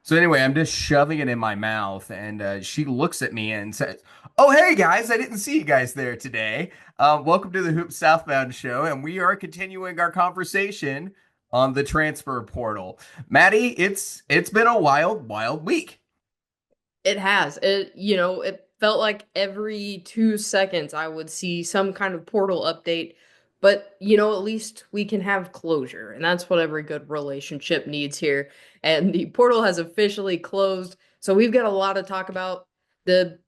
So anyway, I'm just shoving it in my mouth, and she looks at me and says, "Oh, hey guys, I didn't see you guys there today. Welcome to the Hoops Southbound Show, and we are continuing our conversation on the transfer portal. Maddie, it's been a wild, wild week. It has. It felt like every 2 seconds I would see some kind of portal update. But, at least we can have closure. And that's what every good relationship needs here. And the portal has officially closed. So we've got a lot to talk about. The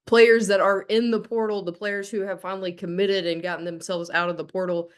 players that are in the portal, the players who have finally committed and gotten themselves out of the portal,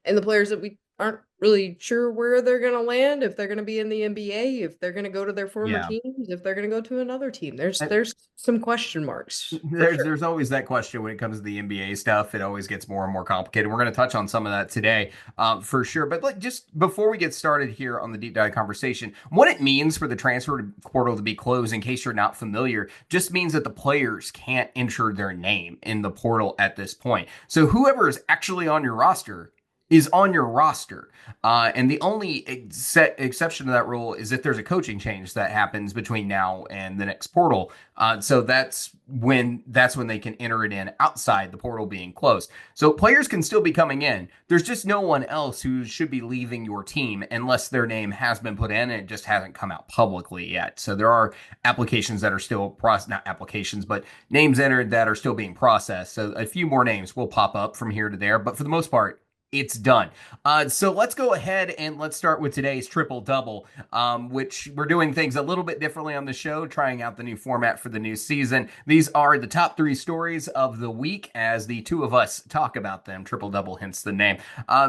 and the players that we aren't really sure where they're going to land, if they're going to be in the NBA, if they're going to go to their former Yeah. teams, if they're going to go to another team. There's some question marks for There's sure. there's always that question when it comes to the NBA stuff. It always gets more and more complicated. We're going to touch on some of that today, for sure. But like just before we get started here on the deep dive conversation, what it means for the transfer portal to be closed, in case you're not familiar, just means that the players can't enter their name in the portal at this point. So whoever is actually on your roster is on your roster. And the only exception to that rule is if there's a coaching change that happens between now and the next portal. So that's when they can enter it in outside the portal being closed. So players can still be coming in. There's just no one else who should be leaving your team unless their name has been put in and it just hasn't come out publicly yet. So there are applications that are still not applications, but names entered that are still being processed. So a few more names will pop up from here to there, but for the most part, it's done. So let's go ahead and let's start with today's triple double, which we're doing things a little bit differently on the show, trying out the new format for the new season. These are the top three stories of the week as the two of us talk about them. Triple double, hence the name.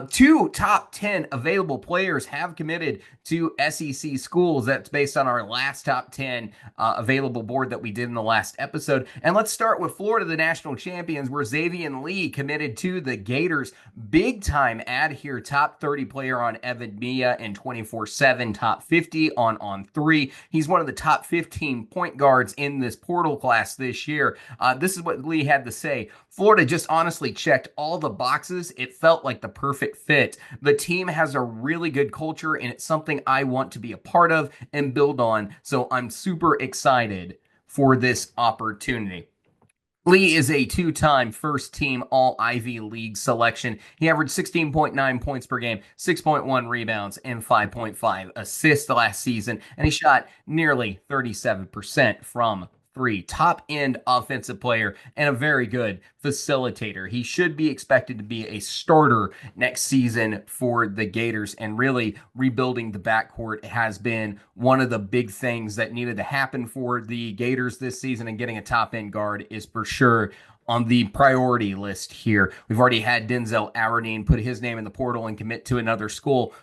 Two top 10 available players have committed to SEC schools. That's based on our last top 10 available board that we did in the last episode. And let's start with Florida, the national champions, where Xavian Lee committed to the Gators. Big time ad here, top 30 player on Evan Mia and 24/7, top 50 on 3. He's one of the top 15 point guards in this portal class this year. This is what Lee had to say. Florida just honestly checked all the boxes. It felt like the perfect fit. The team has a really good culture, and it's something I want to be a part of and build on. So I'm super excited for this opportunity. Lee is a two-time first-team All-Ivy League selection. He averaged 16.9 points per game, 6.1 rebounds, and 5.5 assists last season, and he shot nearly 37% from three. Top-end offensive player and a very good facilitator. He should be expected to be a starter next season for the Gators, and really rebuilding the backcourt has been one of the big things that needed to happen for the Gators this season, and getting a top-end guard is for sure on the priority list here. We've already had Denzel Aberdeen put his name in the portal and commit to another school.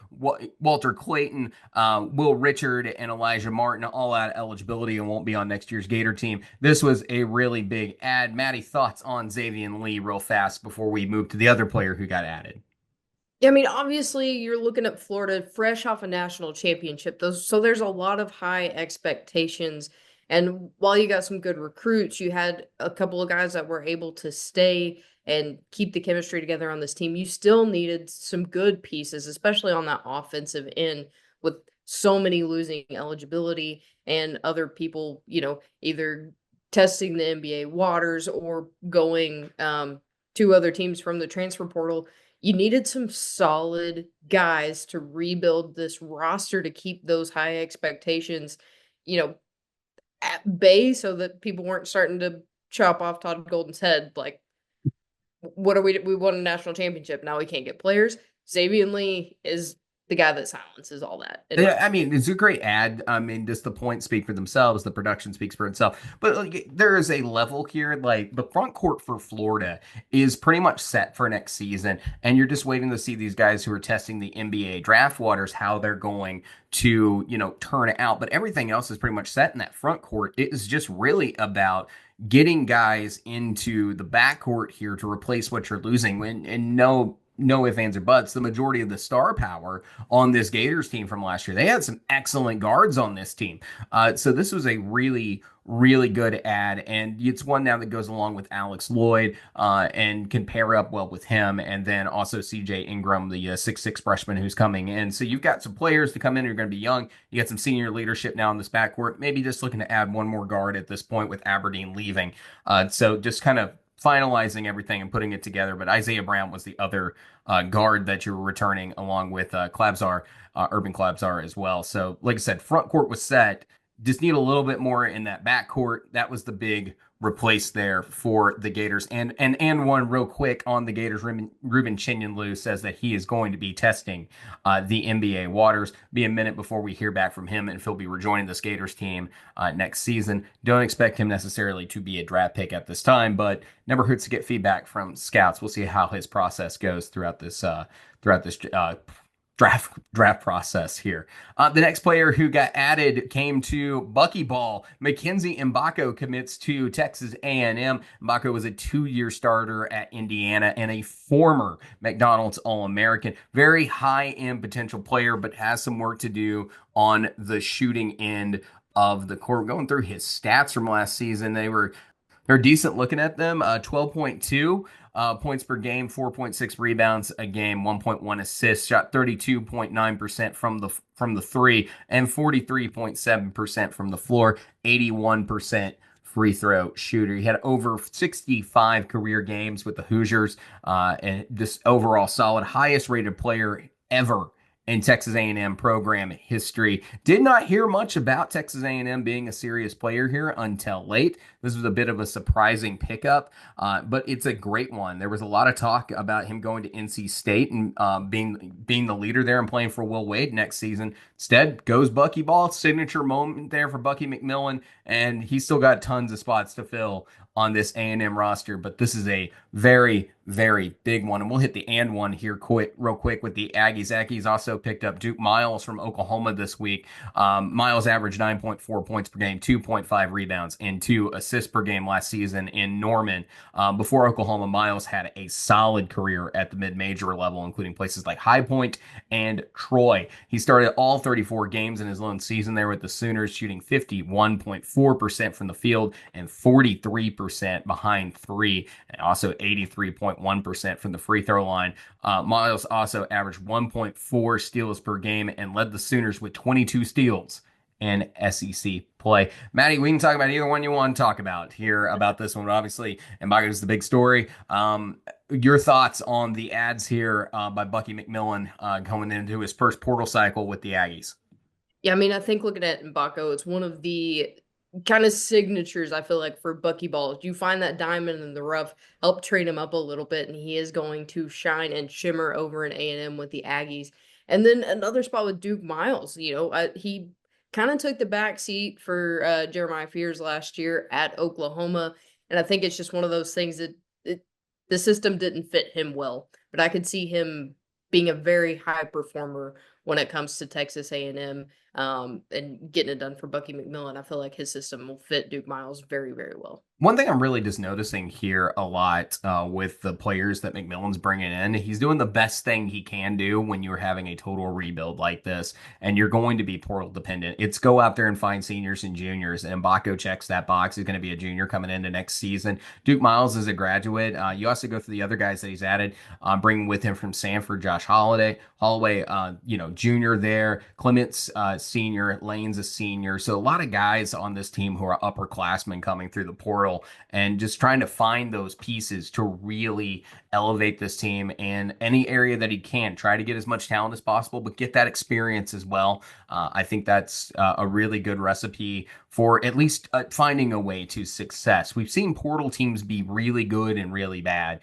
Walter Clayton, Will Richard, and Elijah Martin all out of eligibility and won't be on next year's Gator team. This was a really big ad. Maddie, thoughts on Xavian Lee real fast before we move to the other player who got added? Yeah, I mean, obviously, you're looking at Florida fresh off a national championship. So there's a lot of high expectations. And while you got some good recruits, you had a couple of guys that were able to stay and keep the chemistry together on this team. You still needed some good pieces, especially on that offensive end, with so many losing eligibility and other people, either testing the NBA waters or going to other teams from the transfer portal. You needed some solid guys to rebuild this roster to keep those high expectations, you know, at bay so that people weren't starting to chop off Todd Golden's head. Like, what are we won a national championship. Now we can't get players. Xavian Lee is the guy that silences all that, in my Yeah, I opinion. mean, it's a great ad. I mean, just the points speak for themselves. The production speaks for itself. But like, there is a level here. Like the front court for Florida is pretty much set for next season, and you're just waiting to see these guys who are testing the NBA draft waters how they're going to, turn it out. But everything else is pretty much set in that front court. It is just really about getting guys into the backcourt here to replace what you're losing. And no no ifs, ands, or buts, the majority of the star power on this Gators team from last year. They had some excellent guards on this team. So this was a really, really good ad, and it's one now that goes along with Alex Lloyd and can pair up well with him, and then also CJ Ingram, the 6'6" freshman who's coming in. So you've got some players to come in who are going to be young. You got some senior leadership now in this backcourt. Maybe just looking to add one more guard at this point with Aberdeen leaving. So just kind of finalizing everything and putting it together. But Isaiah Brown was the other guard that you were returning along with Klabzar, Urban Klabzar as well. So, like I said, front court was set. Just need a little bit more in that back court. That was the big replace there for the Gators. And one real quick on the Gators, Ruben Chinyanlu says that he is going to be testing the NBA waters. Be a minute before we hear back from him, and if he'll be rejoining this Gators team next season. Don't expect him necessarily to be a draft pick at this time, but never hurts to get feedback from scouts. We'll see how his process goes throughout this draft process here. The next player who got added came to Buckyball. MacKenzie Mgbako commits to Texas A&M. Mgbako was a 2-year starter at Indiana and a former McDonald's All-American. Very high-end potential player, but has some work to do on the shooting end of the court. Going through his stats from last season, they're decent looking at them. 12.2 points per game, 4.6 rebounds a game, 1.1 assists, shot 32.9% from the three, and 43.7% from the floor, 81% free throw shooter. He had over 65 career games with the Hoosiers, and just overall solid, highest rated player ever in Texas A&M program history. Did not hear much about Texas A&M being a serious player here until late. This was a bit of a surprising pickup, but it's a great one. There was a lot of talk about him going to NC State and being the leader there and playing for Will Wade next season. Instead, goes Buckyball. Signature moment there for Bucky McMillan, and he's still got tons of spots to fill on this A&M roster, but this is a very, very big one. And we'll hit the and one here real quick with the Aggies. Aggies also picked up Duke Miles from Oklahoma this week. Miles averaged 9.4 points per game, 2.5 rebounds, and 2 assists per game last season in Norman. Before Oklahoma, Miles had a solid career at the mid-major level, including places like High Point and Troy. He started all 34 games in his lone season there with the Sooners, shooting 51.4% from the field and 43% behind three, and also 83.1% from the free throw line. Miles also averaged 1.4 steals per game and led the Sooners with 22 steals in SEC play. Maddie, we can talk about either one you want to talk about here about this one. Obviously, Mgbako is the big story. Your thoughts on the ads here by Bucky McMillan coming into his first portal cycle with the Aggies? Yeah, I mean, I think looking at Mgbako, it's one of the kind of signatures I feel like for Buckyball. You find that diamond in the rough, help train him up a little bit, and he is going to shine and shimmer over in A&M with the Aggies. And then another spot with Duke Miles. He kind of took the back seat for Jeremiah Fears last year at Oklahoma, and I think it's just one of those things that the system didn't fit him well. But I could see him being a very high performer when it comes to Texas A&M and getting it done for Bucky McMillan. I feel like his system will fit Duke Miles very, very well. One thing I'm really just noticing here a lot with the players that McMillan's bringing in, he's doing the best thing he can do when you're having a total rebuild like this, and you're going to be portal dependent. It's go out there and find seniors and juniors, and Mgbako checks that box. He's going to be a junior coming into next season. Duke Miles is a graduate. You also go through the other guys that he's added, bringing with him from Sanford, Josh Holloway, junior there. Clements, senior. Lane's a senior. So a lot of guys on this team who are upperclassmen coming through the portal and just trying to find those pieces to really elevate this team in any area that he can. Try to get as much talent as possible, but get that experience as well. I think that's a really good recipe for at least finding a way to success. We've seen portal teams be really good and really bad,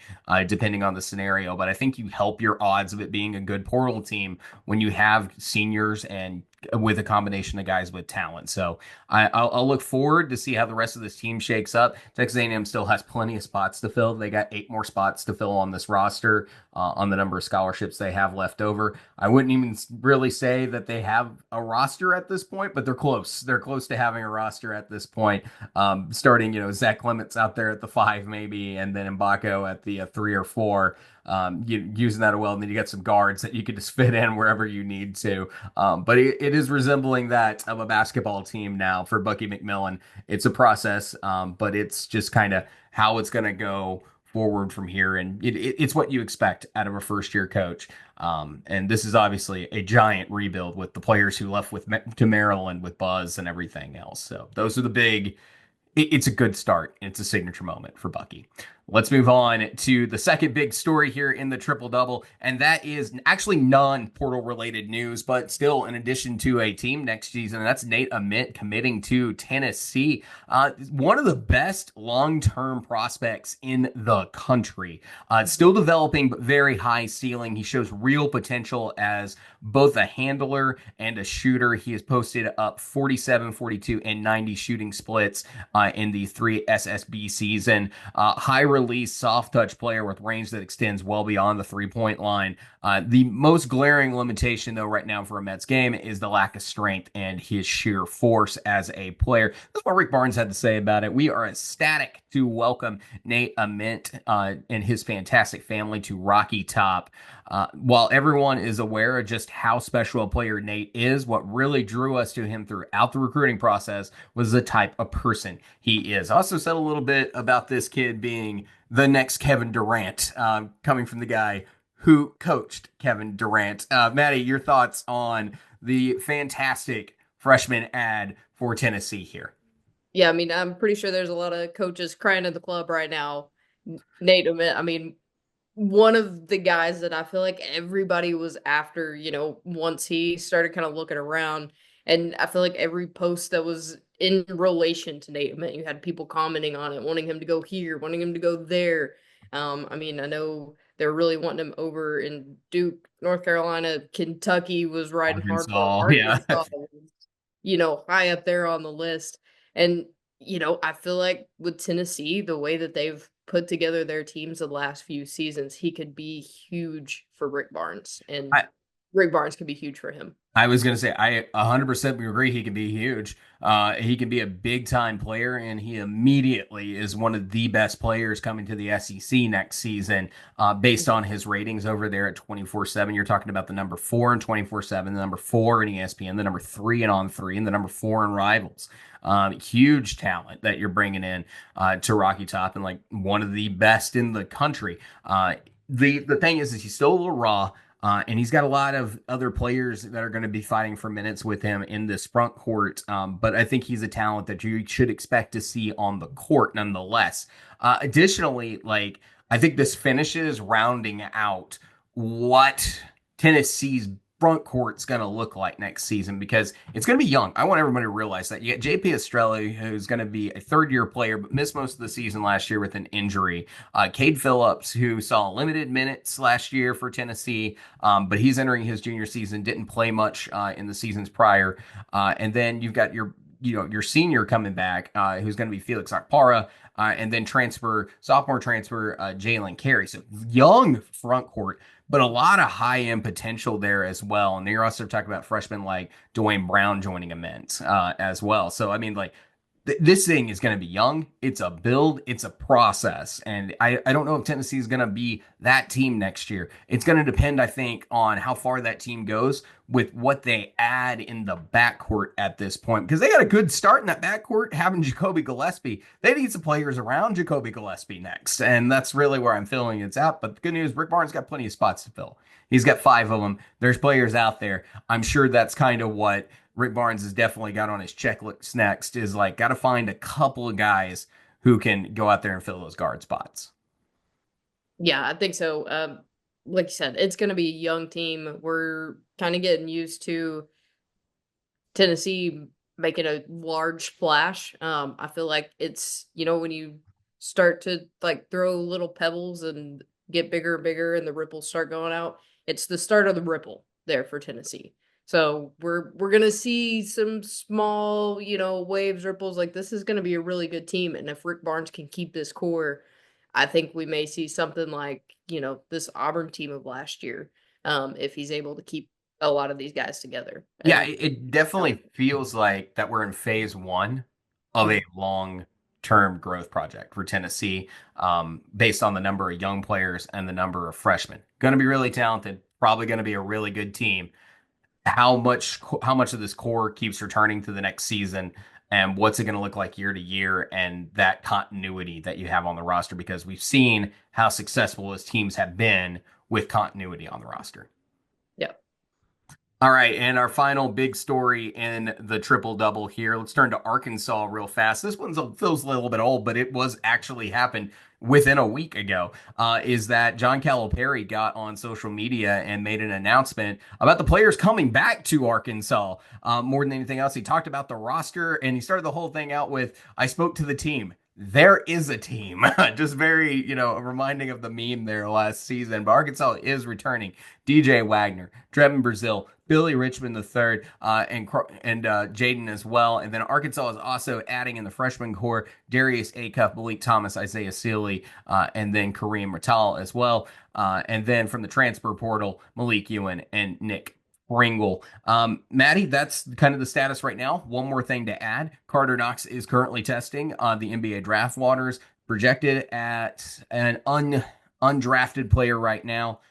depending on the scenario, but I think you help your odds of it being a good portal team when you have seniors and with a combination of guys with talent. So I'll look forward to see how the rest of this team shakes up. Texas A&M still has plenty of spots to fill. They got 8 more spots to fill on this roster on the number of scholarships they have left over. I wouldn't even really say that they have a roster at this point, but they're close. They're close to having a roster at this point. Starting, Zach Clements out there at the 5 maybe, and then Mgbako at the 3 or 4. using that well, and then you got some guards that you can just fit in wherever you need to. But it is resembling that of a basketball team now for Bucky McMillan. It's a process, but it's just kind of how it's going to go forward from here, and it's what you expect out of a first year coach. And this is obviously a giant rebuild with the players who left to Maryland with Buzz and everything else. So those are the big. It's a good start. It's a signature moment for Bucky. Let's move on to the second big story here in the triple double, and that is actually non-portal related news, but still, in addition to a team next season, and that's Nate Ament committing to Tennessee. One of the best long-term prospects in the country. Still developing, but very high ceiling. He shows real potential as both a handler and a shooter. He has posted up 47, 42, and 90 shooting splits in the three SSB season. High release, soft touch player with range that extends well beyond the 3-point line. The most glaring limitation, though, right now for a Mets game is the lack of strength and his sheer force as a player. That's what Rick Barnes had to say about it. We are ecstatic to welcome Nate Ament and his fantastic family to Rocky Top. While everyone is aware of just how special a player Nate is, what really drew us to him throughout the recruiting process was the type of person he is. I also said a little bit about this kid being the next Kevin Durant, coming from the guy who coached Kevin Durant. Maddie, your thoughts on the fantastic freshman ad for Tennessee here? Yeah, I mean, I'm pretty sure there's a lot of coaches crying at the club right now. Nate Ament, I mean, one of the guys that I feel like everybody was after, once he started kind of looking around. And I feel like every post that was in relation to Nate Ament, you had people commenting on it, wanting him to go here, wanting him to go there. I mean, I know they're really wanting him over in Duke, North Carolina, Kentucky was riding hard for him. Arkansas, yeah. Arkansas was, high up there on the list. And, I feel like with Tennessee, the way that they've put together their teams the last few seasons, he could be huge for Rick Barnes, and I, Rick Barnes could be huge for him. I was going to say, I 100% agree he can be huge. He can be a big time player, and he immediately is one of the best players coming to the SEC next season based on his ratings over there at 24/7. You're talking about the number 4 in 24/7, the number 4 in ESPN, the number 3 in On 3, and the number 4 in Rivals. Huge talent that you're bringing in to Rocky Top, and like one of the best in the country. The thing is he's still a little raw. And he's got a lot of other players that are going to be fighting for minutes with him in this front court. But I think he's a talent that you should expect to see on the court nonetheless. Additionally, like I think this finishes rounding out what Tennessee's front court's going to look like next season because it's going to be young. I want everybody to realize that. You got JP Estrella, who's going to be a third-year player, but missed most of the season last year with an injury. Cade Phillips, who saw limited minutes last year for Tennessee, but he's entering his junior season, didn't play much in the seasons prior. And then you've got your senior coming back, who's going to be Felix Akpara, and then sophomore transfer, Jalen Carey. So young front court, but a lot of high end potential there as well. And then you're also talking about freshmen like Dwayne Brown joining Immense as well. So, I mean, like, this thing is going to be young. It's a build. It's a process. And I don't know if Tennessee is going to be that team next year. It's going to depend, I think, on how far that team goes with what they add in the backcourt at this point. Because they got a good start in that backcourt having Jacoby Gillespie. They need some players around Jacoby Gillespie next. And that's really where I'm feeling it's at. But the good news, Rick Barnes got plenty of spots to fill. He's got 5 of them. There's players out there. I'm sure that's kind of what Rick Barnes has definitely got on his checklist next is like, got to find a couple of guys who can go out there and fill those guard spots. Yeah, I think so. Like you said, it's going to be a young team. We're kind of getting used to Tennessee making a large splash. I feel like it's, when you start to like throw little pebbles and get bigger and bigger and the ripples start going out, it's the start of the ripple there for Tennessee. So we're gonna see some small, waves, ripples. Like this is gonna be a really good team. And if Rick Barnes can keep this core, I think we may see something like, this Auburn team of last year. If he's able to keep a lot of these guys together. Yeah, And it definitely feels like that we're in phase 1 of a long term growth project for Tennessee, based on the number of young players and the number of freshmen. Going to be really talented, probably going to be a really good team. How much of this core keeps returning to the next season, and what's it going to look like year to year, and that continuity that you have on the roster, because we've seen how successful those teams have been with continuity on the roster. Yeah. All right, and our final big story in the triple double here. Let's turn to Arkansas real fast. This feels a little bit old, but it was actually happened within a week ago. Is that John Calipari got on social media and made an announcement about the players coming back to Arkansas. More than anything else, he talked about the roster, and he started the whole thing out with, "I spoke to the team. There is a team." Just very, reminding of the meme there last season. But Arkansas is returning. DJ Wagner, Trevin Brazile, Billy Richmond III, and Jaden as well. And then Arkansas is also adding in the freshman core Darius Acuff, Malik Thomas, Isaiah Sealy, and then Kareem Rattal as well. And then from the transfer portal, Malik Ewan and Nick Pringle. Maddie, that's kind of the status right now. One more thing to add. Carter Knox is currently testing on the NBA draft waters, projected at an undrafted player right now.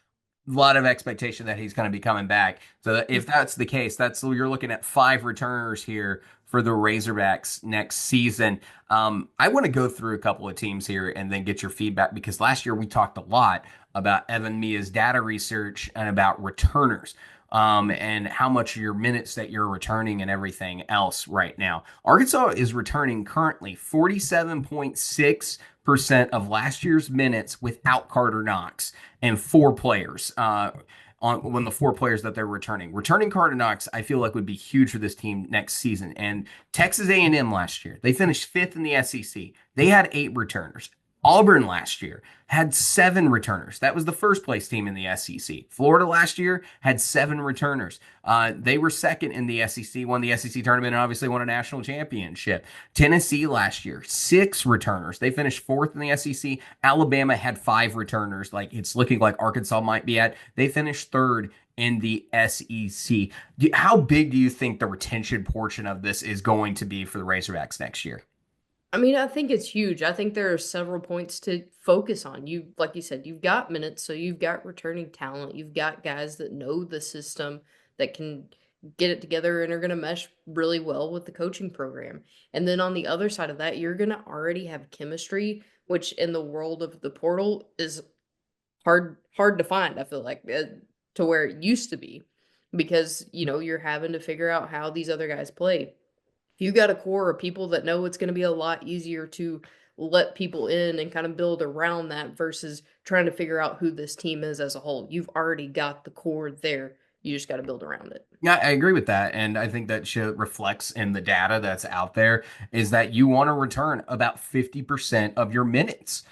A lot of expectation that he's going to be coming back. So if that's the case, you're looking at 5 returners here for the Razorbacks next season. I want to go through a couple of teams here and then get your feedback, because last year we talked a lot about Evan Mia's data research and about returners. And how much of your minutes that you're returning and everything else right now. Arkansas is returning currently 47.6% of last year's minutes without Carter Knox, and 4 players on the 4 players that they're returning. Returning Carter Knox, I feel like, would be huge for this team next season. And Texas A&M last year, they finished 5th in the SEC. They had 8 returners. Auburn last year had 7 returners. That was the first place team in the SEC. Florida last year had 7 returners. They were 2nd in the SEC, won the SEC tournament, and obviously won a national championship. Tennessee last year, 6 returners. They finished 4th in the SEC. Alabama had 5 returners, like it's looking like Arkansas might be at. They finished 3rd in the SEC. How big do you think the retention portion of this is going to be for the Razorbacks next year? I mean, I think it's huge. I think there are several points to focus on. Like you said, you've got minutes, so you've got returning talent. You've got guys that know the system, that can get it together and are going to mesh really well with the coaching program. And then on the other side of that, you're going to already have chemistry, which in the world of the portal is hard to find, I feel like, to where it used to be, because, you're having to figure out how these other guys play. You got a core of people that know it's going to be a lot easier to let people in and kind of build around that versus trying to figure out who this team is as a whole. You've already got the core there. You just got to build around it. Yeah, I agree with that. And I think that reflects in the data that's out there, is that you want to return about 50% of your minutes,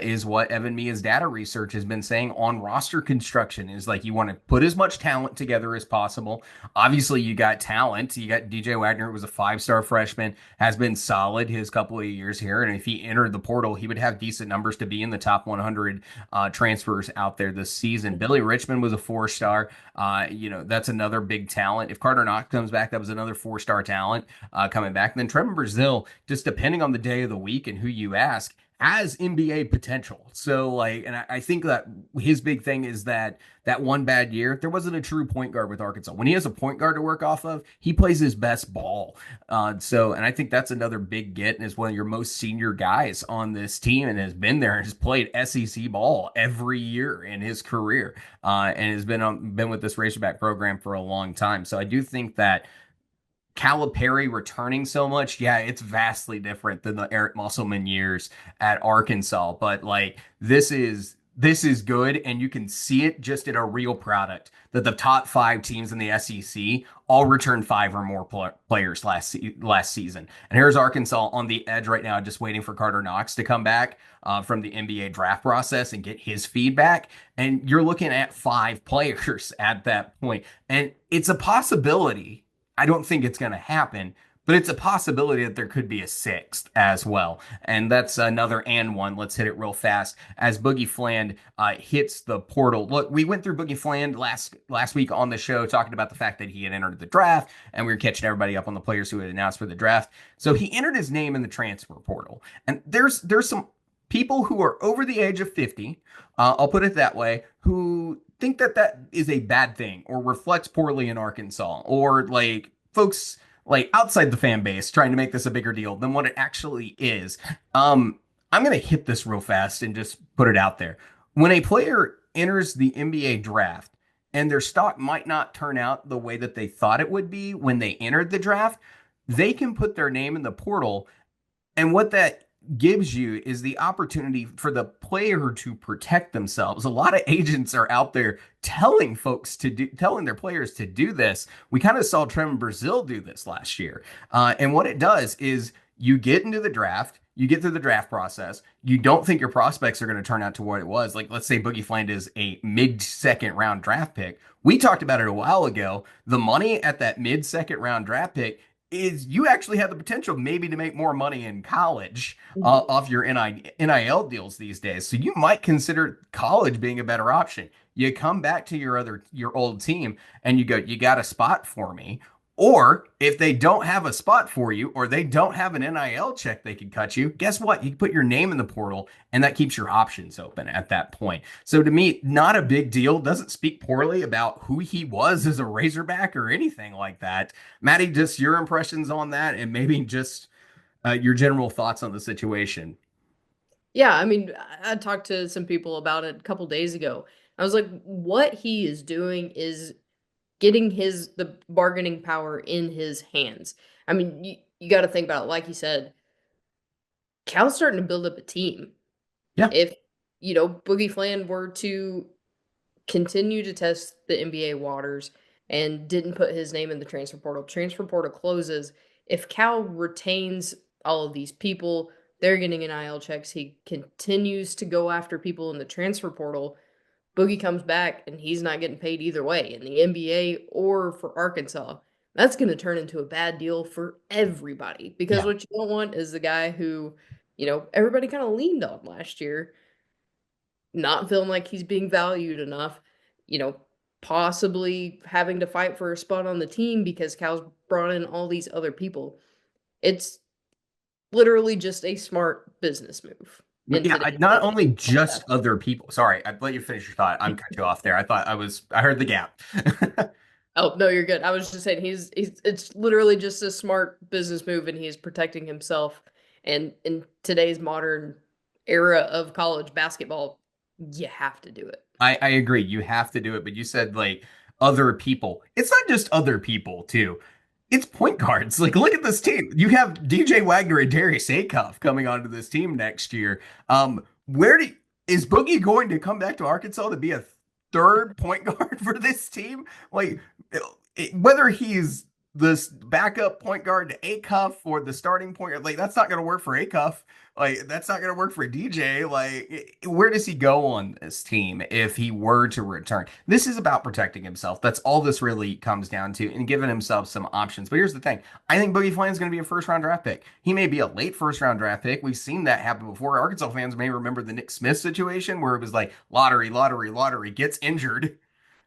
is what Evan Mia's data research has been saying on roster construction. Is like, you want to put as much talent together as possible. Obviously, you got talent. You got DJ Wagner, who was a 5-star freshman, has been solid his couple of years here. And if he entered the portal, he would have decent numbers to be in the top 100 transfers out there this season. Billy Richmond was a 4-star. That's another big talent. If Carter Knox comes back, that was another 4-star talent coming back. And then Trevin Brazile, just depending on the day of the week and who you ask, has NBA potential. So and I think that his big thing is that one bad year, there wasn't a true point guard with Arkansas. When he has a point guard to work off of, he plays his best ball. And I think that's another big get, and is one of your most senior guys on this team, and has been there and has played SEC ball every year in his career, and has been with this Razorback program for a long time. So I do think that Calipari returning so much, yeah, it's vastly different than the Eric Musselman years at Arkansas. But this is good, and you can see it just in a real product, that the top 5 teams in the SEC all returned 5 or more players last season. And here's Arkansas on the edge right now, just waiting for Carter Knox to come back from the NBA draft process and get his feedback. And you're looking at 5 players at that point, and it's a possibility. I don't think it's going to happen, but it's a possibility that there could be a sixth as well. And that's another and one. Let's hit it real fast as Boogie Fland hits the portal. Look, we went through Boogie Fland last week on the show talking about the fact that he had entered the draft, and we were catching everybody up on the players who had announced for the draft. So he entered his name in the transfer portal, and there's some people who are over the age of 50, I'll put it that way, who think that that is a bad thing or reflects poorly in Arkansas, or like folks like outside the fan base trying to make this a bigger deal than what it actually is. I'm going to hit this real fast and just put it out there. When a player enters the NBA draft and their stock might not turn out the way that they thought it would be when they entered the draft, they can put their name in the portal. And what that gives you is the opportunity for the player to protect themselves. A lot of agents are out there telling their players to do this. We kind of saw Trevor Brazile do this last year. And what it does is you get into the draft, you get through the draft process, you don't think your prospects are going to turn out to what it was. Like, let's say Boogie Fland is a mid-second round draft pick. We talked about it a while ago. The money at that mid-second round draft pick is you actually have the potential maybe to make more money in college off your NIL deals these days. So you might consider college being a better option. You come back to your old team and you go, you got a spot for me. Or if they don't have a spot for you, or they don't have an NIL check they can cut you, guess what? You can put your name in the portal, and that keeps your options open at that point. So to me, not a big deal. Doesn't speak poorly about who he was as a Razorback or anything like that. Maddie, just your impressions on that, and maybe just your general thoughts on the situation. Yeah, I mean, I talked to some people about it a couple days ago. I was like, what he is doing is getting the bargaining power in his hands. I mean, you got to think about it. Like you said, Cal's starting to build up a team. Yeah. If, Boogie Fland were to continue to test the NBA waters and didn't put his name in the transfer portal closes. If Cal retains all of these people, they're getting NIL checks. He continues to go after people in the transfer portal. Boogie comes back and he's not getting paid either way in the NBA or for Arkansas. That's going to turn into a bad deal for everybody because Yeah. what you don't want is the guy who, everybody kind of leaned on last year, not feeling like he's being valued enough, you know, possibly having to fight for a spot on the team because Cal's brought in all these other people. It's literally just a smart business move in Yeah, today's not day. only just other people. Sorry, I let you finish your thought. I'm cut you off there. I heard the gap. Oh, no, you're good. I was just saying he's it's literally just a smart business move and he's protecting himself. And in today's modern era of college basketball, you have to do it. I agree. You have to do it, but you said like other people. It's not just other people too. It's point guards. Like, look at this team. You have DJ Wagner and Darius Acuff coming onto this team next year. Where do is Boogie going to come back to Arkansas to be a third point guard for this team? Like, whether he's this backup point guard to Acuff or the starting point guard, like that's not going to work for Acuff. Like that's not going to work for DJ. Like where does he go on this team if he were to return? This is about protecting himself. That's all this really comes down to, and giving himself some options. But here's the thing: I think Boogie Fland is going to be a first round draft pick. He may be a late first round draft pick. We've seen that happen before. Arkansas fans may remember the Nick Smith situation where it was like lottery, lottery, lottery, gets injured,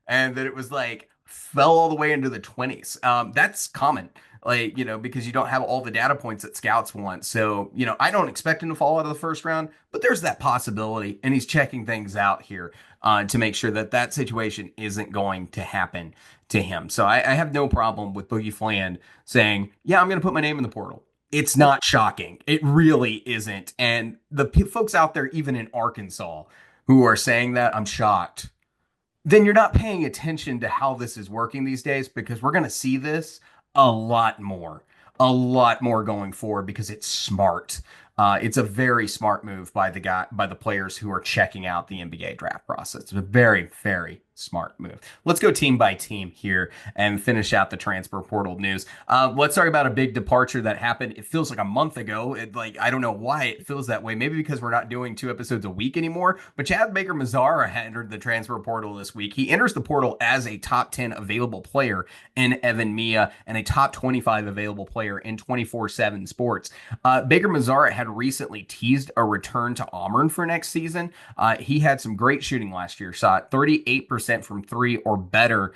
and that it was like fell all the way into the 20s. That's common, like, because you don't have all the data points that scouts want. So, I don't expect him to fall out of the first round, but there's that possibility. And he's checking things out here to make sure that that situation isn't going to happen to him. So I have no problem with Boogie Fland saying, yeah, I'm going to put my name in the portal. It's not shocking. It really isn't. And the folks out there, even in Arkansas, who are saying that, I'm shocked, then you're not paying attention to how this is working these days, because we're going to see this a lot more going forward because it's smart. It's a very smart move by the players who are checking out the NBA draft process. It's a very, very Smart move. Let's go team by team here and finish out the transfer portal news. Let's talk about a big departure that happened. It feels like a month ago. I don't know why it feels that way. Maybe because we're not doing 2 episodes a week anymore. But Chad Baker-Mazara entered the transfer portal this week. He enters the portal as a top 10 available player in Evan Mia and a top 25 available player in 24/7 Sports. Baker-Mazara had recently teased a return to Auburn for next season. He had some great shooting last year. Shot 38% from three or better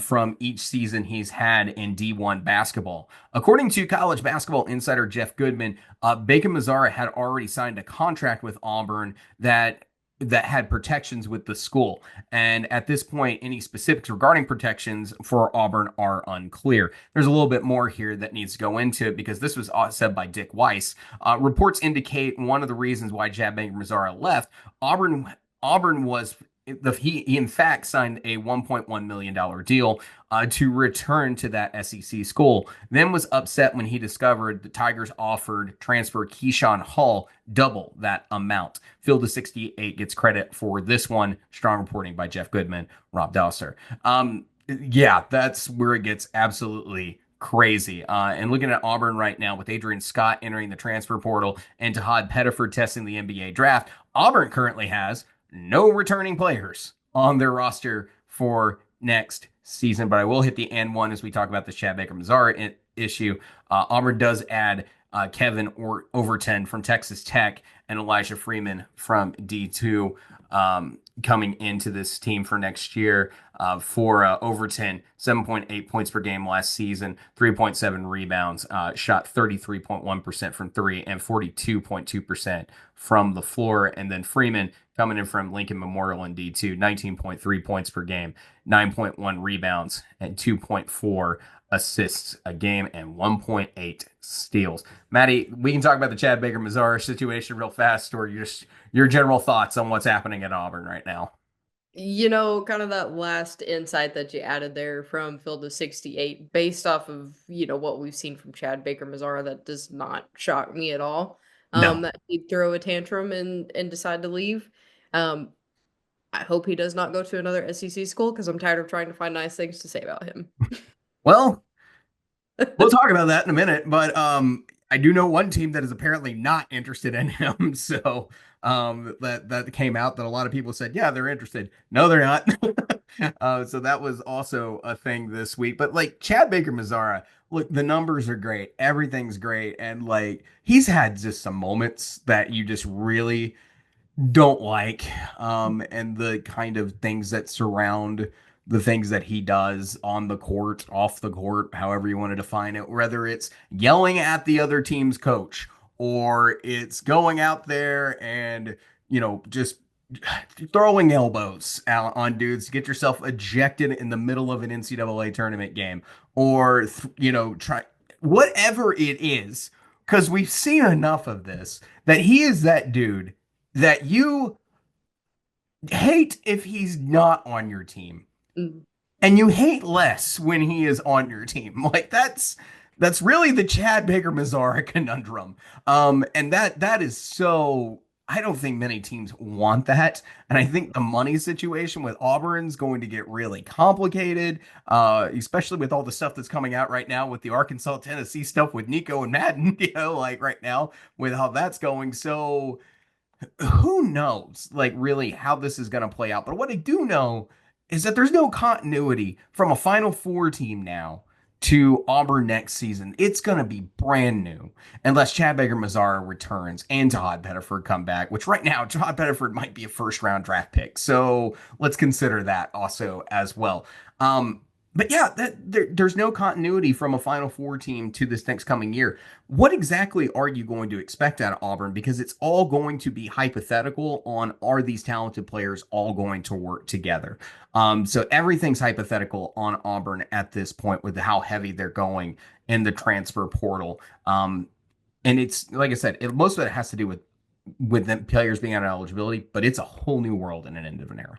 from each season he's had in D1 basketball. According to college basketball insider Jeff Goodman, Baker-Mazara had already signed a contract with Auburn that had protections with the school. And at this point, any specifics regarding protections for Auburn are unclear. There's a little bit more here that needs to go into it because this was said by Dick Weiss. Reports indicate one of the reasons why Chad Baker-Mazara left. Auburn was he in fact signed a $1.1 million deal to return to that SEC school. Then was upset when he discovered the Tigers offered transfer Keyshawn Hall double that amount. Field of 68 gets credit for this one. Strong reporting by Jeff Goodman, Rob Dosser. Yeah, that's where it gets absolutely crazy. And looking at Auburn right now with Adrian Scott entering the transfer portal and Tahad Pettiford testing the NBA draft, Auburn currently has no returning players on their roster for next season. But I will hit the and one as we talk about the Chad Baker-Mazara issue. Auburn does add Kevin Overton from Texas Tech and Elijah Freeman from D2 coming into this team for next year. For Overton, 7.8 points per game last season, 3.7 rebounds, shot 33.1% from three and 42.2% from the floor. And then Freeman coming in from Lincoln Memorial in D2, 19.3 points per game, 9.1 rebounds, and 2.4 assists a game, and 1.8 steals. Maddie, we can talk about the Chad Baker-Mazara situation real fast, or just your general thoughts on what's happening at Auburn right now. Kind of that last insight that you added there from Field of 68, based off of, what we've seen from Chad Baker-Mazara, that does not shock me at all. No. That he'd throw a tantrum and decide to leave. I hope he does not go to another SEC school because I'm tired of trying to find nice things to say about him. Well, we'll talk about that in a minute, but I do know one team that is apparently not interested in him. So that came out that a lot of people said, yeah, they're interested. No, they're not. So that was also a thing this week. But like Chad Baker-Mazara, look, the numbers are great, everything's great, and like he's had just some moments that you just really don't like, and the kind of things that surround the things that he does on the court, off the court, however you want to define it, whether it's yelling at the other team's coach or it's going out there and, just throwing elbows out on dudes to get yourself ejected in the middle of an NCAA tournament game, or, try whatever it is, because we've seen enough of this that he is that dude that you hate if he's not on your team, Mm. and you hate less when he is on your team. Like that's really the Chad Baker-Mazara conundrum. And that is so. I don't think many teams want that, and I think the money situation with Auburn's going to get really complicated, especially with all the stuff that's coming out right now with the Arkansas Tennessee stuff with Nico and Madden. Like right now with how that's going. So who knows, like, really how this is going to play out. But what I do know is that there's no continuity from a Final Four team now to Auburn next season. It's going to be brand new unless Chad Baker-Mazara returns and Tahad Pettiford come back, which right now, Tahad Pettiford might be a first-round draft pick. So let's consider that also as well. But yeah, there's no continuity from a Final Four team to this next coming year. What exactly are you going to expect out of Auburn? Because it's all going to be hypothetical on, are these talented players all going to work together? So everything's hypothetical on Auburn at this point with how heavy they're going in the transfer portal. And it's like I said, most of it has to do with them players being out of eligibility, but it's a whole new world in an end of an era.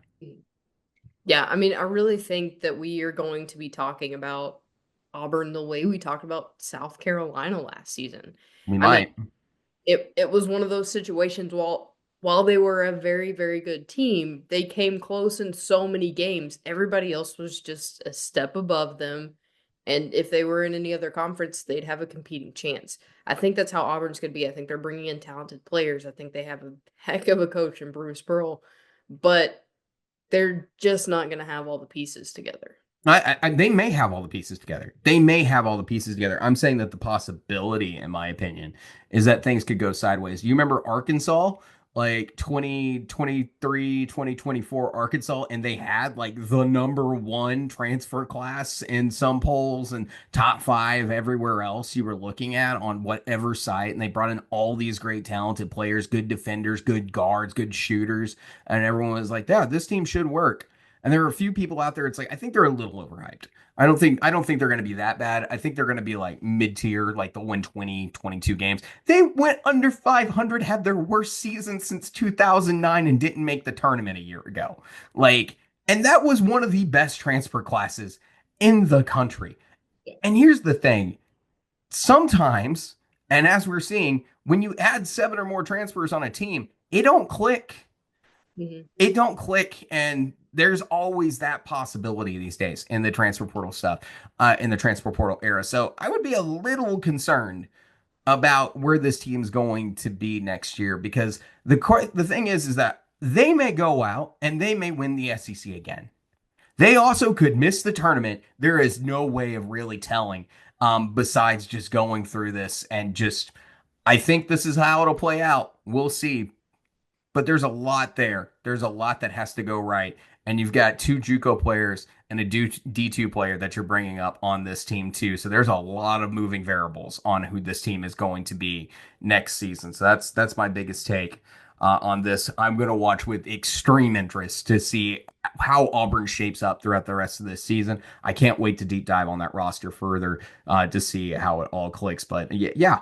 Yeah, I mean, I really think that we are going to be talking about Auburn the way we talked about South Carolina last season. We I mean, might. it was one of those situations, well, while they were a very, very good team, they came close in so many games. Everybody else was just a step above them. And if they were in any other conference, they'd have a competing chance. I think that's how Auburn's going to be. I think they're bringing in talented players. I think they have a heck of a coach in Bruce Pearl, but they're just not going to have all the pieces together. They may have all the pieces together. They may have all the pieces together. I'm saying that the possibility, in my opinion, is that things could go sideways. You remember Arkansas, like 2023, 2024 Arkansas, and they had like the number one transfer class in some polls and top five everywhere else you were looking at on whatever site. And they brought in all these great talented players, good defenders, good guards, good shooters. And everyone was like, yeah, this team should work. And there are a few people out there. It's like I think they're a little overhyped. I don't think they're going to be that bad. I think they're going to be like mid-tier, like they'll win 20, 22 games. They went under 500, had their worst season since 2009 and didn't make the tournament a year ago. Like, and that was one of the best transfer classes in the country. And here's the thing. Sometimes, and as we're seeing, when you add seven or more transfers on a team, it don't click. Mhm. It don't click, and there's always that possibility these days in the transfer portal stuff, in the transfer portal era. So I would be a little concerned about where this team's going to be next year because the thing is that they may go out and they may win the SEC again. They also could miss the tournament. There is no way of really telling, besides just going through this and just. I think this is how it'll play out. We'll see. But there's a lot there. There's a lot that has to go right. And you've got two JUCO players and a D2 player that you're bringing up on this team too. So there's a lot of moving variables on who this team is going to be next season. So that's my biggest take on this. I'm going to watch with extreme interest to see how Auburn shapes up throughout the rest of this season. I can't wait to deep dive on that roster further to see how it all clicks. But yeah,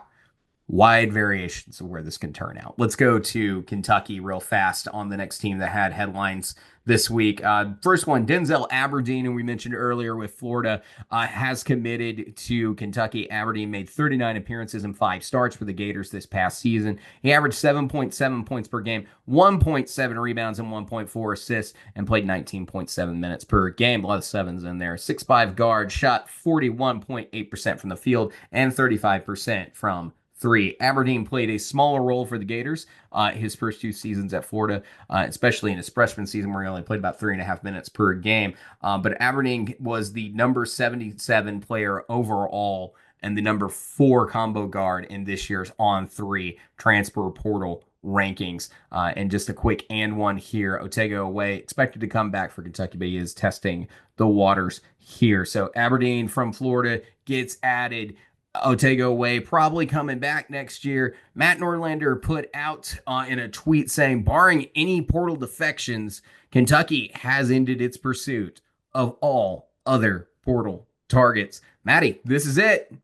wide variations of where this can turn out. Let's go to Kentucky real fast on the next team that had headlines this week. First one, Denzel Aberdeen, who we mentioned earlier with Florida, has committed to Kentucky. Aberdeen made 39 appearances and 5 starts for the Gators this past season. He averaged 7.7 points per game, 1.7 rebounds, and 1.4 assists, and played 19.7 minutes per game. A lot of sevens in there. 6'5" guard, shot 41.8% from the field and 35% from three. Aberdeen played a smaller role for the Gators his first 2 seasons at Florida, especially in his freshman season where he only played about 3.5 minutes per game. But Aberdeen was the number 77 player overall and the number 4 combo guard in this year's On3 transfer portal rankings. And just a quick and one here. Otego away, expected to come back for Kentucky, but he is testing the waters here. So Aberdeen from Florida gets added. Otego Way probably coming back next year. Matt Norlander put out in a tweet saying, barring any portal defections, Kentucky has ended its pursuit of all other portal targets. Maddie, this is it.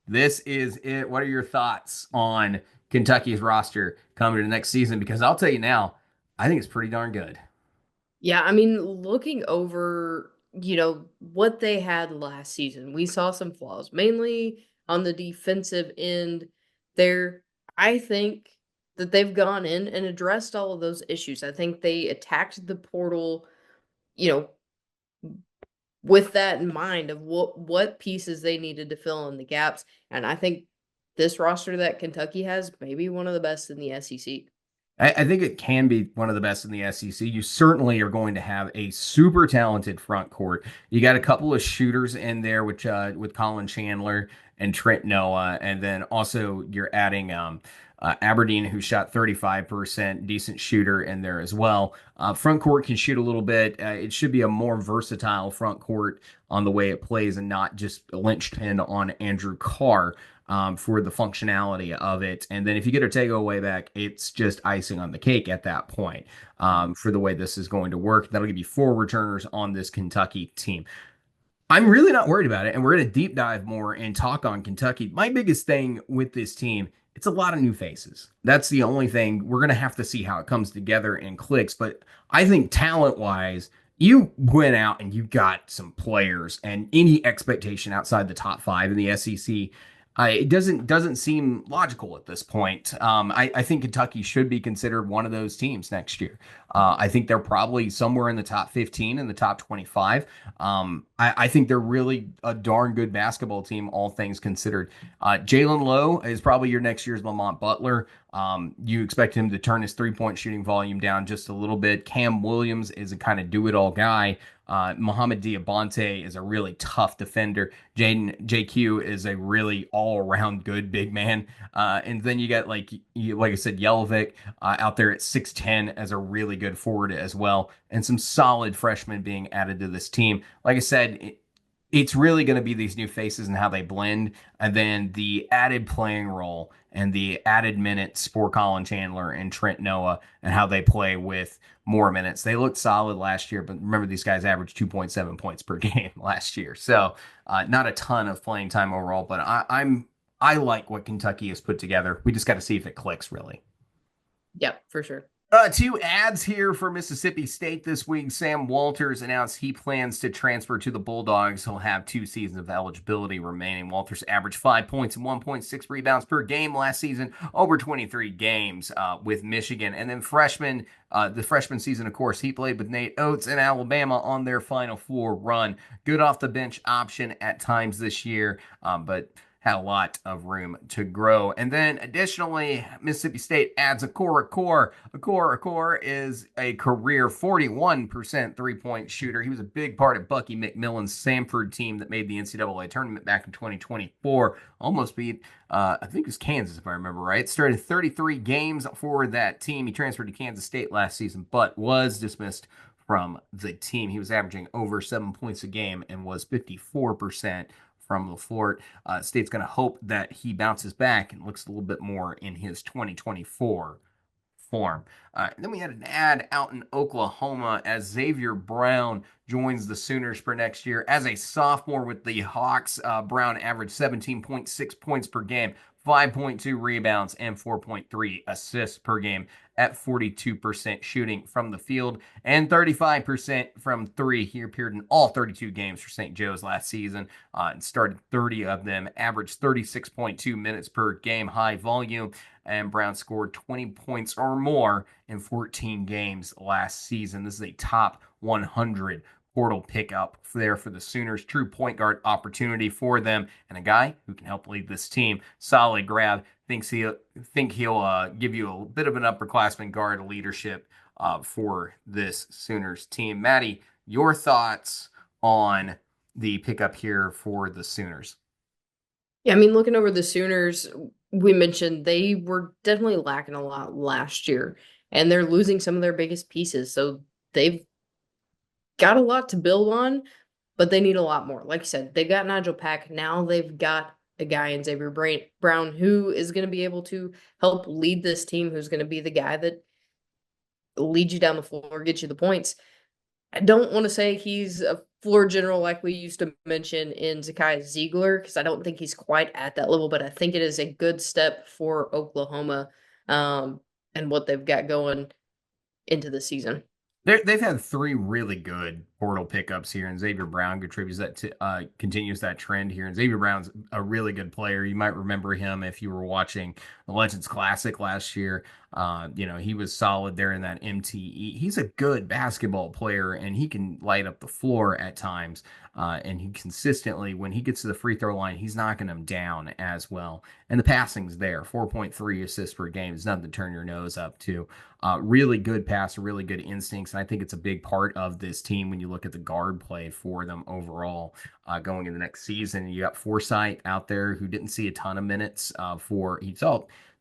This is it. What are your thoughts on Kentucky's roster coming to the next season? Because I'll tell you now, I think it's pretty darn good. Yeah, I mean, looking over, what they had last season, we saw some flaws, mainly on the defensive end there. I think that they've gone in and addressed all of those issues. I think they attacked the portal, you know, with that in mind of what pieces they needed to fill in the gaps. And I think this roster that Kentucky has may be one of the best in the SEC. I think it can be one of the best in the SEC. You certainly are going to have a super talented front court. You got a couple of shooters in there, which with Colin Chandler and Trent Noah, and then also you're adding Aberdeen, who shot 35%, decent shooter in there as well. Front court can shoot a little bit. It should be a more versatile front court on the way it plays, and not just linchpin on Andrew Carr for the functionality of it. And then if you get Ortega way back, it's just icing on the cake at that point for the way this is going to work. That'll give you 4 returners on this Kentucky team. I'm really not worried about it, and we're going to deep dive more and talk on Kentucky. My biggest thing with this team, it's a lot of new faces. That's the only thing. We're going to have to see how it comes together and clicks. But I think talent-wise, you went out and you got some players, and any expectation outside the top 5 in the SEC, It doesn't seem logical at this point. I think Kentucky should be considered one of those teams next year. I think they're probably somewhere in the top 15, in the top 25. I think they're really a darn good basketball team, all things considered. Jalen Lowe is probably your next year's Lamont Butler. You expect him to turn his 3-point shooting volume down just a little bit. Cam Williams is a kind of do-it-all guy. Mohamed Diabate is a really tough defender. Jaden JQ is a really all-around good big man. And then you got like I said, Yelovic out there at 6'10" as a really good forward as well, and some solid freshmen being added to this team. Like I said, it's really going to be these new faces and how they blend, and then the added playing role and the added minutes for Colin Chandler and Trent Noah and how they play with more minutes. They looked solid last year, but remember these guys averaged 2.7 points per game last year, so not a ton of playing time overall. But I like what Kentucky has put together. We just got to see if it clicks really. Yeah, for sure. Two ads here for Mississippi State this week. Sam Walters announced he plans to transfer to the Bulldogs. He'll have 2 seasons of eligibility remaining. Walters averaged 5 points and 1.6 rebounds per game last season, over 23 games with Michigan. And then the freshman season, of course, he played with Nate Oates in Alabama on their Final Four run. Good off the bench option at times this year, but had a lot of room to grow. And then additionally, Mississippi State adds Akor Akor. Akor is a career 41% three-point shooter. He was a big part of Bucky McMillan's Samford team that made the NCAA tournament back in 2024. Almost beat, I think it was Kansas, if I remember right. Started 33 games for that team. He transferred to Kansas State last season, but was dismissed from the team. He was averaging over 7 points a game and was 54% from the floor. State's going to hope that he bounces back and looks a little bit more in his 2024 form. Then we had an ad out in Oklahoma as Xavier Brown joins the Sooners for next year. As a sophomore with the Hawks, Brown averaged 17.6 points per game, 5.2 rebounds, and 4.3 assists per game at 42% shooting from the field and 35% from three. He appeared in all 32 games for St. Joe's last season and started 30 of them, averaged 36.2 minutes per game, high volume, and Brown scored 20 points or more in 14 games last season. This is a top 100 portal pickup there for the Sooners. True point guard opportunity for them, and a guy who can help lead this team. Solid grab. Think he'll give you a bit of an upperclassman guard leadership for this Sooners team. Maddie, your thoughts on the pickup here for the Sooners? Yeah, I mean, looking over the Sooners, we mentioned they were definitely lacking a lot last year, and they're losing some of their biggest pieces. So they've got a lot to build on, but they need a lot more. Like you said, they've got Nigel Pack. Now they've got a guy in Xavier Brown who is going to be able to help lead this team, who's going to be the guy that leads you down the floor, gets you the points. I don't want to say he's a floor general like we used to mention in Zakai Ziegler, because I don't think he's quite at that level, but I think it is a good step for Oklahoma and what they've got going into the season. They've had 3 really good portal pickups here, and Xavier Brown continues that trend here. And Xavier Brown's a really good player. You might remember him if you were watching the Legends Classic last year. He was solid there in that MTE. He's a good basketball player, and he can light up the floor at times. And he consistently, when he gets to the free throw line, he's knocking them down as well. And the passing's there. 4.3 assists per game is nothing to turn your nose up to. Really good passer, really good instincts. And I think it's a big part of this team when you look at the guard play for them overall going into the next season. You got Forsythe out there who didn't see a ton of minutes he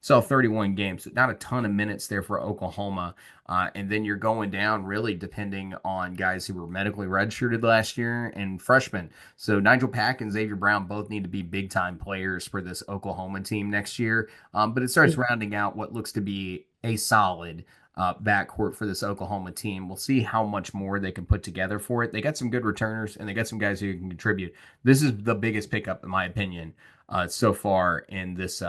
saw 31 games, so not a ton of minutes there for Oklahoma. And then you're going down really depending on guys who were medically redshirted last year and freshmen. So Nigel Pack and Xavier Brown both need to be big time players for this Oklahoma team next year. But it starts rounding out what looks to be a solid backcourt for this Oklahoma team. We'll see how much more they can put together for it. They got some good returners and they got some guys who can contribute. This is the biggest pickup, in my opinion, so far in this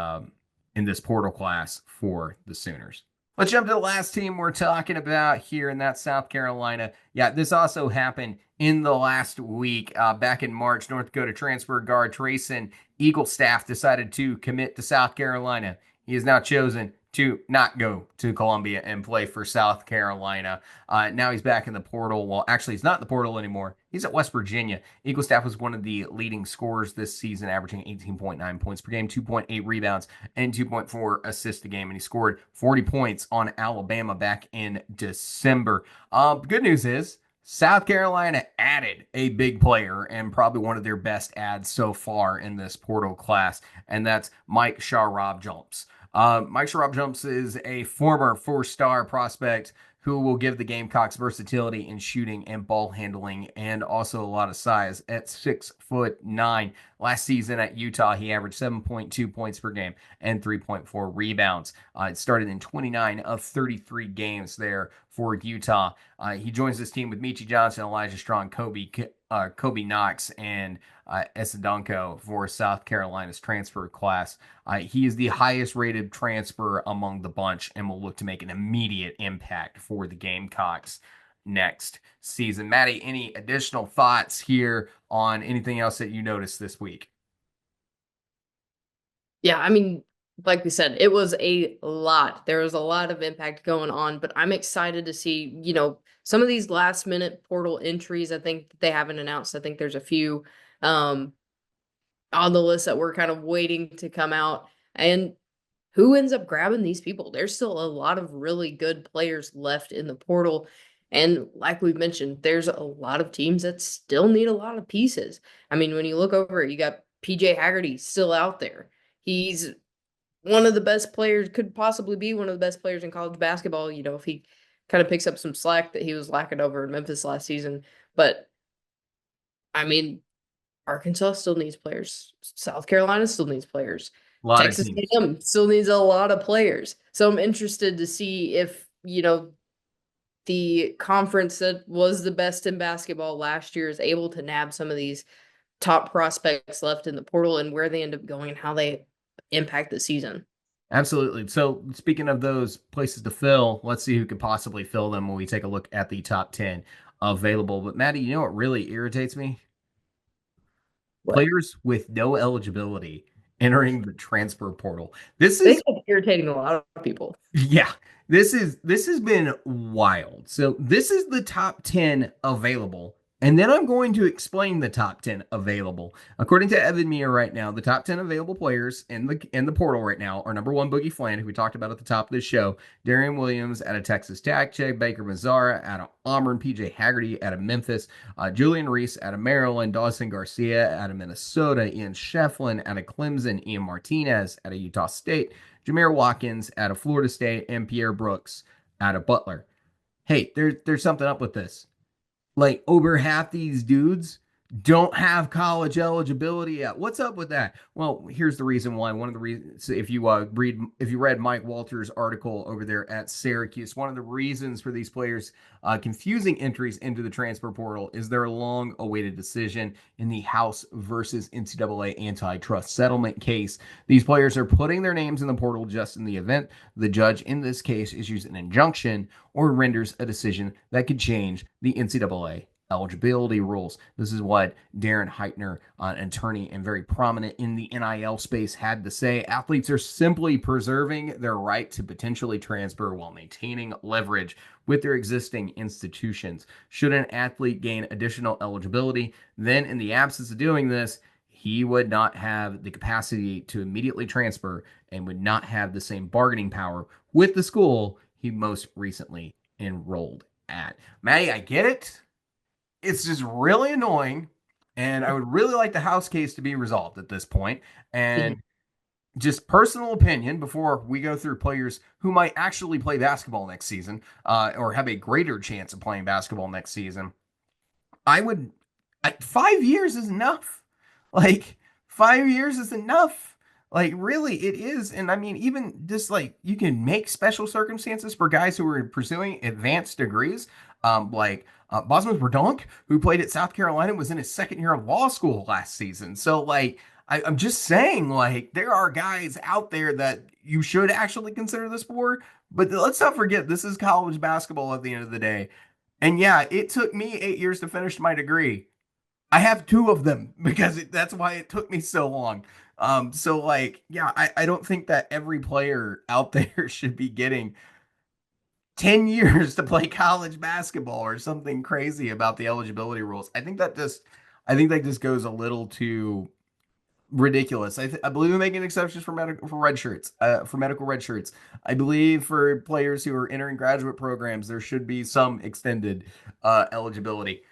portal class for the Sooners. Let's jump to the last team we're talking about here, and that's South Carolina. Yeah, this also happened in the last week. Back in March, North Dakota transfer guard Trayson Eaglestaff decided to commit to South Carolina. He has now chosen to not go to Columbia and play for South Carolina. Now he's back in the portal. Well, actually, he's not in the portal anymore. He's at West Virginia. Eaglestaff was one of the leading scorers this season, averaging 18.9 points per game, 2.8 rebounds, and 2.4 assists a game. And he scored 40 points on Alabama back in December. Good news is South Carolina added a big player and probably one of their best ads so far in this portal class, and that's Mike Shaw-Rob-Jumps. Mike Shaw-Rob-Jumps is a former four-star prospect who will give the Gamecocks versatility in shooting and ball handling and also a lot of size at 6'9". Last season at Utah, he averaged 7.2 points per game and 3.4 rebounds. It started in 29 of 33 games there for Utah. He joins this team with Michi Johnson, Elijah Strong, Kobe Knox, and Esadonko for South Carolina's transfer class. He is the highest rated transfer among the bunch and will look to make an immediate impact for the Gamecocks next season. Maddie, any additional thoughts here on anything else that you noticed this week? Yeah, I mean, like we said, it was a lot. There was a lot of impact going on, but I'm excited to see, some of these last minute portal entries. I think they haven't announced. I think there's a few on the list that we're kind of waiting to come out. And who ends up grabbing these people? There's still a lot of really good players left in the portal. And like we mentioned, there's a lot of teams that still need a lot of pieces. I mean, when you look over it, you got PJ Haggerty still out there. He's one of the best players, could possibly be one of the best players in college basketball, if he kind of picks up some slack that he was lacking over in Memphis last season. But I mean, Arkansas still needs players. South Carolina still needs players. A lot of Texas teams. A&M still needs a lot of players. So I'm interested to see if, the conference that was the best in basketball last year is able to nab some of these top prospects left in the portal and where they end up going and how they impact the season. Absolutely. So, speaking of those places to fill, let's see who could possibly fill them when we take a look at the top 10 available. But, Maddie, you know what really irritates me? What? Players with no eligibility entering the transfer portal. This I think is that's irritating a lot of people. yeah, this has been wild. So this is the top 10 available. And then I'm going to explain the top 10 available. According to Evan Mia right now, the top 10 available players in the portal right now are number one, Boogie Fland, who we talked about at the top of the show, Darian Williams out of Texas Tech, Baker-Mazara out of Auburn, PJ Haggerty out of Memphis, Julian Reese out of Maryland, Dawson Garcia out of Minnesota, Ian Shefflin out of Clemson, Ian Martinez out of Utah State, Jameer Watkins out of Florida State, and Pierre Brooks out of Butler. Hey, there's something up with this. Like over half these dudes don't have college eligibility yet. What's up with that? Well, here's the reason why. One of the reasons, if you read Mike Walters' article over there at Syracuse, one of the reasons for these players confusing entries into the transfer portal is their long-awaited decision in the House versus NCAA antitrust settlement case. These players are putting their names in the portal just in the event the judge in this case issues an injunction or renders a decision that could change the NCAA eligibility rules. This is what Darren Heitner, an attorney and very prominent in the NIL space, had to say. Athletes are simply preserving their right to potentially transfer while maintaining leverage with their existing institutions. Should an athlete gain additional eligibility, then in the absence of doing this, he would not have the capacity to immediately transfer and would not have the same bargaining power with the school he most recently enrolled at. Maddie, I get it. It's just really annoying, and I would really like the House case to be resolved at this point. And just personal opinion before we go through players who might actually play basketball next season, or have a greater chance of playing basketball next season. I would 5 years is enough. Like 5 years is enough. Like really, it is. And I mean, even just like you can make special circumstances for guys who are pursuing advanced degrees. Like Bosman Verdonk, who played at South Carolina, was in his second year of law school last season. So like I'm just saying, like, there are guys out there that you should actually consider this for. But let's not forget, this is college basketball at the end of the day. And yeah, it took me 8 years to finish my degree. I have two of them because that's why it took me so long. So like, yeah, I don't think that every player out there should be getting 10 years to play college basketball or something crazy about the eligibility rules. I think that just goes a little too ridiculous. I believe in making exceptions for medical for red shirts, for medical red shirts. I believe for players who are entering graduate programs, there should be some extended eligibility.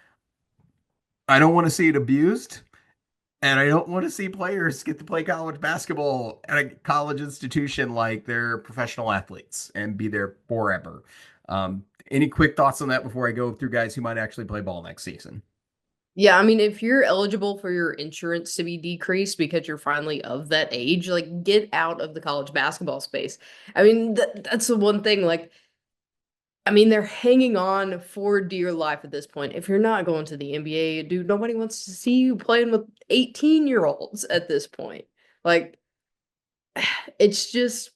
I don't want to see it abused. And I don't want to see players get to play college basketball at a college institution like they're professional athletes and be there forever. Any quick thoughts on that before I go through guys who might actually play ball next season? Yeah, I mean, if you're eligible for your insurance to be decreased because you're finally of that age, like get out of the college basketball space. I mean, that's the one thing. Like, I mean, they're hanging on for dear life at this point. If you're not going to the NBA, dude, nobody wants to see you playing with 18-year-olds at this point. Like, it's just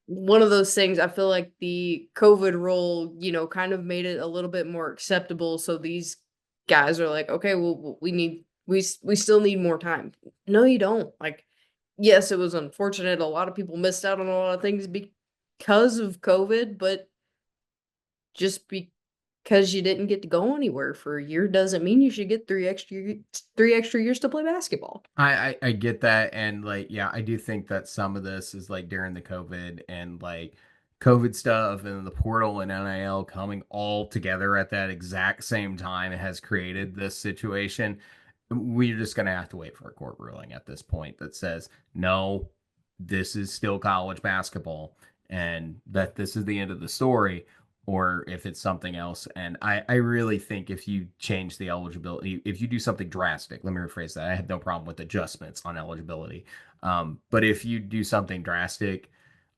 one of those things. I feel like the COVID rule, kind of made it a little bit more acceptable. So these guys are like, okay, well, we still need more time. No, you don't. Like, yes, it was unfortunate. A lot of people missed out on a lot of things because of COVID, but just because you didn't get to go anywhere for a year doesn't mean you should get three extra years to play basketball. I get that, and like, yeah, I do think that some of this is like during the COVID and like COVID stuff and the portal and NIL coming all together at that exact same time has created this situation. We're just gonna have to wait for a court ruling at this point that says no, this is still college basketball, and that this is the end of the story, or if it's something else. And I really think if you change the eligibility, if you do something drastic, let me rephrase that. I have no problem with adjustments on eligibility. But if you do something drastic,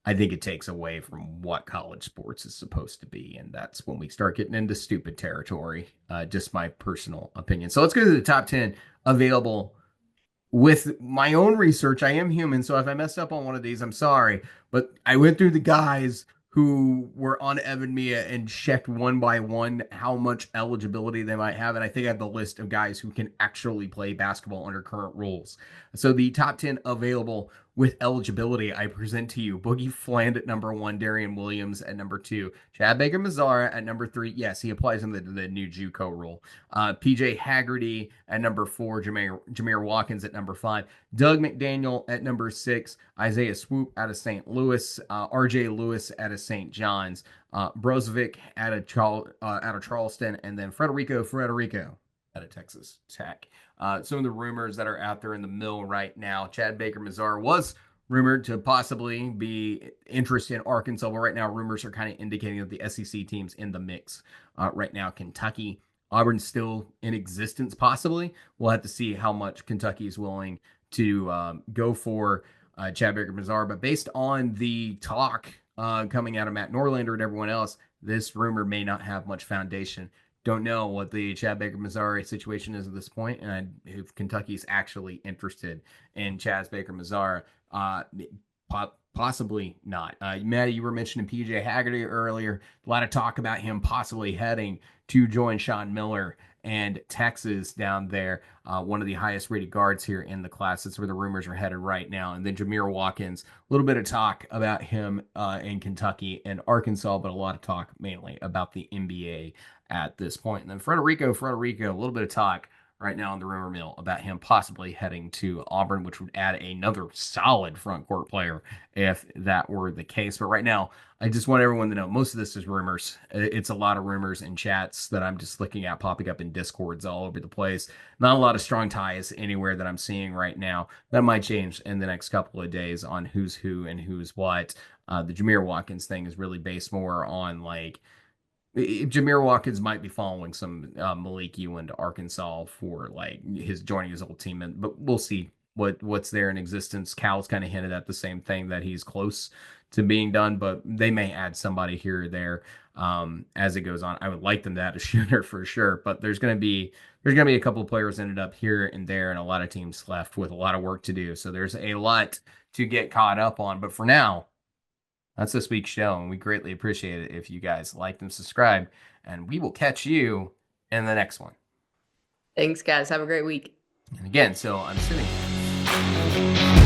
I think it takes away from what college sports is supposed to be. And that's when we start getting into stupid territory. Just my personal opinion. So let's go to the top 10 available with my own research. I am human, so if I messed up on one of these, I'm sorry. But I went through the guys who were on Evan Mia and checked one by one how much eligibility they might have. And I think I have the list of guys who can actually play basketball under current rules. So the top 10 available with eligibility, I present to you Boogie Fland at number one, Darian Williams at number two, Chad Baker-Mazara at number three. Yes, he applies in the new JUCO rule. PJ Haggerty at number four, Jameer Watkins at number five, Doug McDaniel at number six, Isaiah Swoop out of St. Louis, RJ Lewis out of St. John's, Brozovic out of Charleston, and then Frederico out of Texas Tech. Some of the rumors that are out there in the mill right now: Chad Baker-Mazara was rumored to possibly be interested in Arkansas, but right now rumors are kind of indicating that the SEC teams in the mix right now. Kentucky, Auburn's still in existence, possibly. We'll have to see how much Kentucky is willing to go for Chad Baker-Mazara. But based on the talk coming out of Matt Norlander and everyone else, this rumor may not have much foundation. Don't know what the Chad Baker-Mazara situation is at this point, and if Kentucky's actually interested in Chad Baker-Mazara. Possibly not. Maddie, you were mentioning PJ Haggerty earlier. A lot of talk about him possibly heading to join Sean Miller and Texas down there. One of the highest rated guards here in the class. That's where the rumors are headed right now. And then Jameer Watkins, a little bit of talk about him in Kentucky and Arkansas, but a lot of talk mainly about the NBA at this point. And then Frederico, a little bit of talk right now in the rumor mill about him possibly heading to Auburn, which would add another solid front court player if that were the case. But right now, I just want everyone to know most of this is rumors. It's a lot of rumors and chats that I'm just looking at popping up in discords all over the place. Not a lot of strong ties anywhere that I'm seeing right now. That might change in the next couple of days on who's who and who's what. The Jameer Watkins thing is really based more on like Jameer Watkins might be following some Malik Ewan to Arkansas for like his joining his old team, but we'll see what's there in existence. Cal's kind of hinted at the same thing, that he's close to being done, but they may add somebody here or there. as it goes on. I would like them to add a shooter for sure, but there's gonna be a couple of players ended up here and there, and a lot of teams left with a lot of work to do. So there's a lot to get caught up on. But for now, that's this week's show, and we greatly appreciate it if you guys like and subscribe. And we will catch you in the next one. Thanks, guys. Have a great week. And again, so I'm sitting here.